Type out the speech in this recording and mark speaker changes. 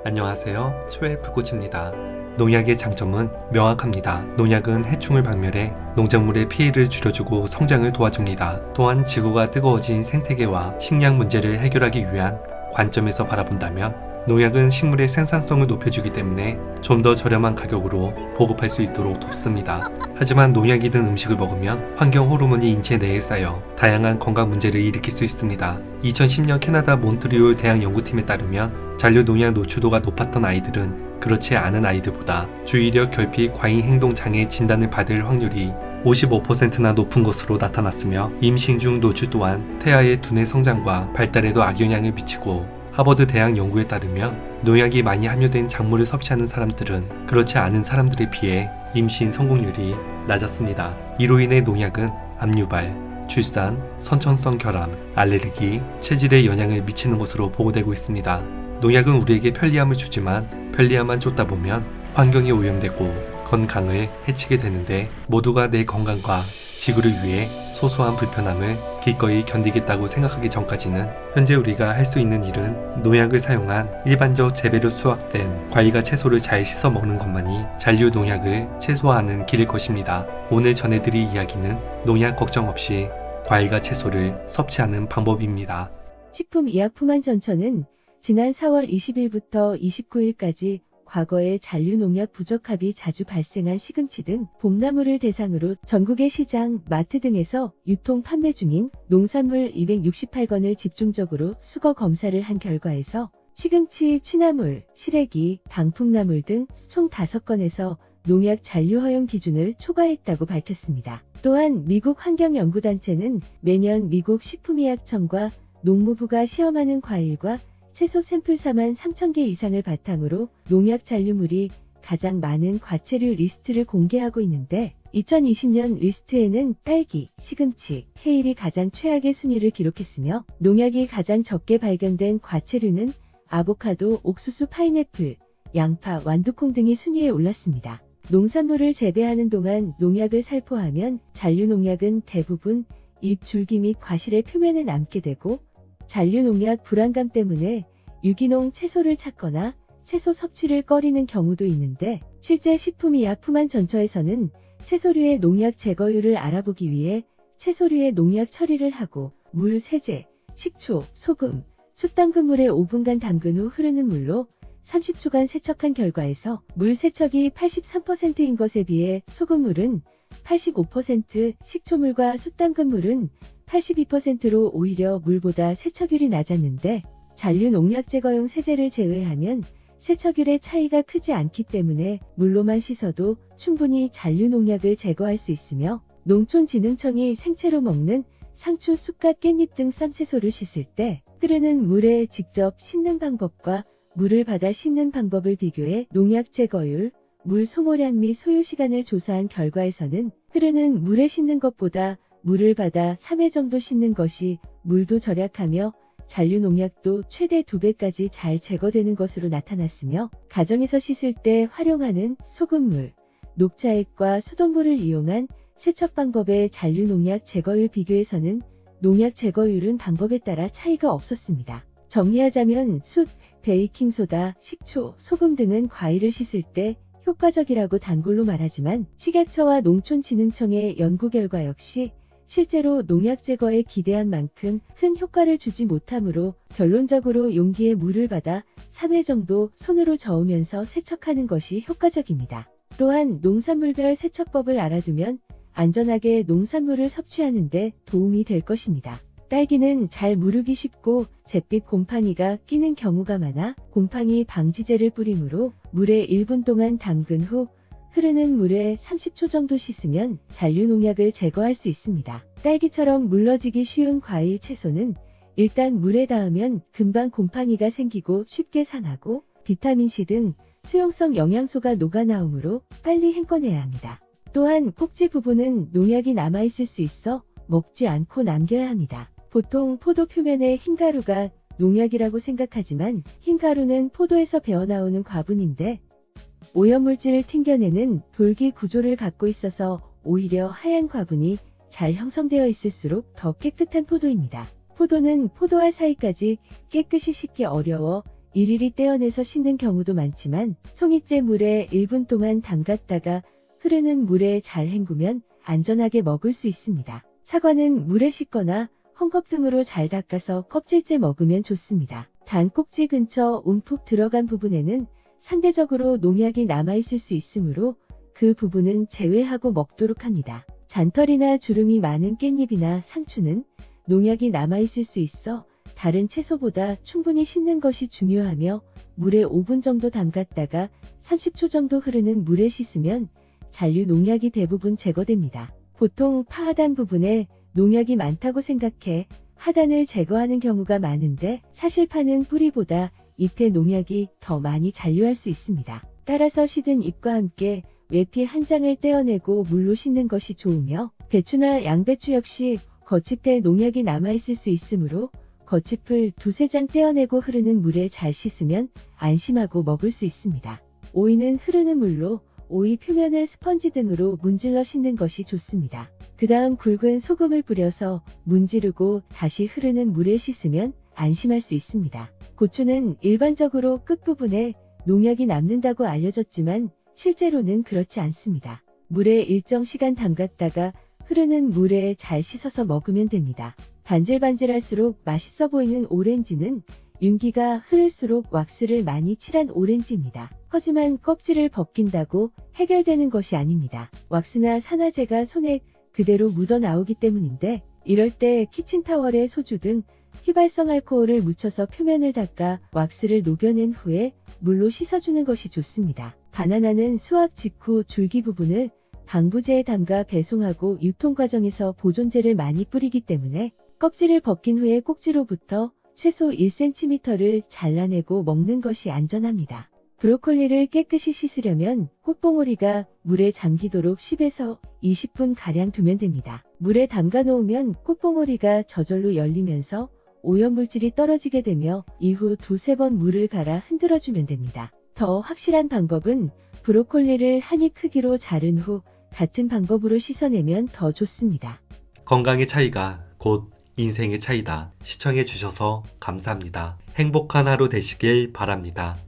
Speaker 1: 안녕하세요. 초의 불꽃입니다. 농약의 장점은 명확합니다. 농약은 해충을 박멸해 농작물의 피해를 줄여주고 성장을 도와줍니다. 또한 지구가 뜨거워진 생태계와 식량 문제를 해결하기 위한 관점에서 바라본다면 농약은 식물의 생산성을 높여주기 때문에 좀 더 저렴한 가격으로 보급할 수 있도록 돕습니다. 하지만 농약이 든 음식을 먹으면 환경 호르몬이 인체 내에 쌓여 다양한 건강 문제를 일으킬 수 있습니다. 2010년 캐나다 몬트리올 대학 연구팀에 따르면 잔류 농약 노출도가 높았던 아이들은 그렇지 않은 아이들보다 주의력 결핍 과잉 행동 장애 진단을 받을 확률이 55%나 높은 것으로 나타났으며 임신 중 노출 또한 태아의 두뇌 성장과 발달에도 악영향을 미치고 하버드 대학 연구에 따르면 농약이 많이 함유된 작물을 섭취하는 사람들은 그렇지 않은 사람들에 비해 임신 성공률이 낮았습니다. 이로 인해 농약은 암 유발, 출산, 선천성 결함, 알레르기, 체질에 영향을 미치는 것으로 보고되고 있습니다. 농약은 우리에게 편리함을 주지만 편리함만 쫓다 보면 환경이 오염되고 건강을 해치게 되는데 모두가 내 건강과 지구를 위해 소소한 불편함을 기꺼이 견디겠다고 생각하기 전까지는 현재 우리가 할 수 있는 일은 농약을 사용한 일반적 재배로 수확된 과일과 채소를 잘 씻어 먹는 것만이 잔류 농약을 최소화하는 길일 것입니다. 오늘 전해드릴 이야기는 농약 걱정 없이 과일과 채소를 섭취하는 방법입니다.
Speaker 2: 식품의약품안전처는 지난 4월 20일부터 29일까지 과거에 잔류 농약 부적합이 자주 발생한 시금치 등 봄나물을 대상으로 전국의 시장, 마트 등에서 유통 판매 중인 농산물 268건을 집중적으로 수거 검사를 한 결과에서 시금치, 취나물, 시래기, 방풍나물 등 총 5건에서 농약 잔류 허용 기준을 초과했다고 밝혔습니다. 또한 미국 환경연구단체는 매년 미국 식품의약청과 농무부가 시험하는 과일과 채소 샘플 4만 3천 개 이상을 바탕으로 농약 잔류물이 가장 많은 과체류 리스트를 공개하고 있는데 2020년 리스트에는 딸기, 시금치, 케일이 가장 최악의 순위를 기록했으며 농약이 가장 적게 발견된 과체류는 아보카도, 옥수수, 파인애플, 양파, 완두콩 등이 순위에 올랐습니다. 농산물을 재배하는 동안 농약을 살포하면 잔류 농약은 대부분 잎, 줄기 및 과실의 표면에 남게 되고 잔류 농약 불안감 때문에 유기농 채소를 찾거나 채소 섭취를 꺼리는 경우도 있는데 실제 식품의약품안전처에서는 채소류의 농약 제거율을 알아보기 위해 채소류의 농약 처리를 하고 물, 세제, 식초, 소금, 숯담근물에 5분간 담근 후 흐르는 물로 30초간 세척한 결과에서 물 세척이 83%인 것에 비해 소금물은 85%, 식초물과 숯담근물은 82%로 오히려 물보다 세척율이 낮았는데 잔류 농약 제거용 세제를 제외하면 세척율의 차이가 크지 않기 때문에 물로만 씻어도 충분히 잔류 농약을 제거할 수 있으며 농촌진흥청이 생채로 먹는 상추, 쑥갓, 깻잎 등 쌈채소를 씻을 때 끓는 물에 직접 씻는 방법과 물을 받아 씻는 방법을 비교해 농약 제거율, 물 소모량 및 소요 시간을 조사한 결과에서는 끓는 물에 씻는 것보다 물을 받아 3회 정도 씻는 것이 물도 절약하며 잔류 농약도 최대 2배까지 잘 제거되는 것으로 나타났으며 가정에서 씻을 때 활용하는 소금물, 녹차액과 수돗물을 이용한 세척 방법의 잔류 농약 제거율 비교에서는 농약 제거율은 방법에 따라 차이가 없었습니다. 정리하자면 숯, 베이킹소다, 식초, 소금 등은 과일을 씻을 때 효과적이라고 단골로 말하지만 식약처와 농촌진흥청의 연구 결과 역시 실제로 농약 제거에 기대한 만큼 큰 효과를 주지 못하므로 결론적으로 용기에 물을 받아 3회 정도 손으로 저으면서 세척하는 것이 효과적입니다. 또한 농산물별 세척법을 알아두면 안전하게 농산물을 섭취하는 데 도움이 될 것입니다. 딸기는 잘 무르기 쉽고 잿빛 곰팡이가 끼는 경우가 많아 곰팡이 방지제를 뿌리므로 물에 1분 동안 담근 후 흐르는 물에 30초 정도 씻으면 잔류 농약을 제거할 수 있습니다. 딸기처럼 물러지기 쉬운 과일, 채소는 일단 물에 닿으면 금방 곰팡이가 생기고 쉽게 상하고 비타민C 등 수용성 영양소가 녹아나오므로 빨리 헹궈내야 합니다. 또한 꼭지 부분은 농약이 남아있을 수 있어 먹지 않고 남겨야 합니다. 보통 포도 표면에 흰 가루가 농약이라고 생각하지만 흰 가루는 포도에서 배어나오는 과분인데 오염물질을 튕겨내는 돌기 구조를 갖고 있어서 오히려 하얀 과분이 잘 형성되어 있을수록 더 깨끗한 포도입니다. 포도는 포도알 사이까지 깨끗이 씻기 어려워 일일이 떼어내서 씻는 경우도 많지만 송이째 물에 1분 동안 담갔다가 흐르는 물에 잘 헹구면 안전하게 먹을 수 있습니다. 사과는 물에 씻거나 헝겊 등으로 잘 닦아서 껍질째 먹으면 좋습니다. 단 꼭지 근처 움푹 들어간 부분에는 상대적으로 농약이 남아있을 수 있으므로 그 부분은 제외하고 먹도록 합니다. 잔털이나 주름이 많은 깻잎이나 상추는 농약이 남아있을 수 있어 다른 채소보다 충분히 씻는 것이 중요하며 물에 5분 정도 담갔다가 30초 정도 흐르는 물에 씻으면 잔류 농약이 대부분 제거됩니다. 보통 파 하단 부분에 농약이 많다고 생각해 하단을 제거하는 경우가 많은데 사실 파는 뿌리보다 잎에 농약이 더 많이 잔류할 수 있습니다. 따라서 시든 잎과 함께 외피 한 장을 떼어내고 물로 씻는 것이 좋으며 배추나 양배추 역시 겉잎에 농약이 남아있을 수 있으므로 겉잎을 두세 장 떼어내고 흐르는 물에 잘 씻으면 안심하고 먹을 수 있습니다. 오이는 흐르는 물로 오이 표면을 스펀지 등으로 문질러 씻는 것이 좋습니다. 그 다음 굵은 소금을 뿌려서 문지르고 다시 흐르는 물에 씻으면 안심할 수 있습니다. 고추는 일반적으로 끝부분에 농약이 남는다고 알려졌지만 실제로는 그렇지 않습니다. 물에 일정 시간 담갔다가 흐르는 물에 잘 씻어서 먹으면 됩니다. 반질반질할수록 맛있어 보이는 오렌지는 윤기가 흐를수록 왁스를 많이 칠한 오렌지입니다. 하지만 껍질을 벗긴다고 해결되는 것이 아닙니다. 왁스나 산화제가 손에 그대로 묻어 나오기 때문인데 이럴 때 키친타월에 소주 등 휘발성 알코올을 묻혀서 표면을 닦아 왁스를 녹여낸 후에 물로 씻어주는 것이 좋습니다. 바나나는 수확 직후 줄기 부분을 방부제에 담가 배송하고 유통 과정에서 보존제를 많이 뿌리기 때문에 껍질을 벗긴 후에 꼭지로부터 최소 1cm를 잘라내고 먹는 것이 안전합니다. 브로콜리를 깨끗이 씻으려면 꽃봉오리가 물에 잠기도록 10에서 20분 가량 두면 됩니다. 물에 담가 놓으면 꽃봉오리가 저절로 열리면서 오염물질이 떨어지게 되며 이후 두세 번 물을 갈아 흔들어주면 됩니다. 더 확실한 방법은 브로콜리를 한 입 크기로 자른 후 같은 방법으로 씻어내면 더 좋습니다.
Speaker 1: 건강의 차이가 곧 인생의 차이다. 시청해주셔서 감사합니다. 행복한 하루 되시길 바랍니다.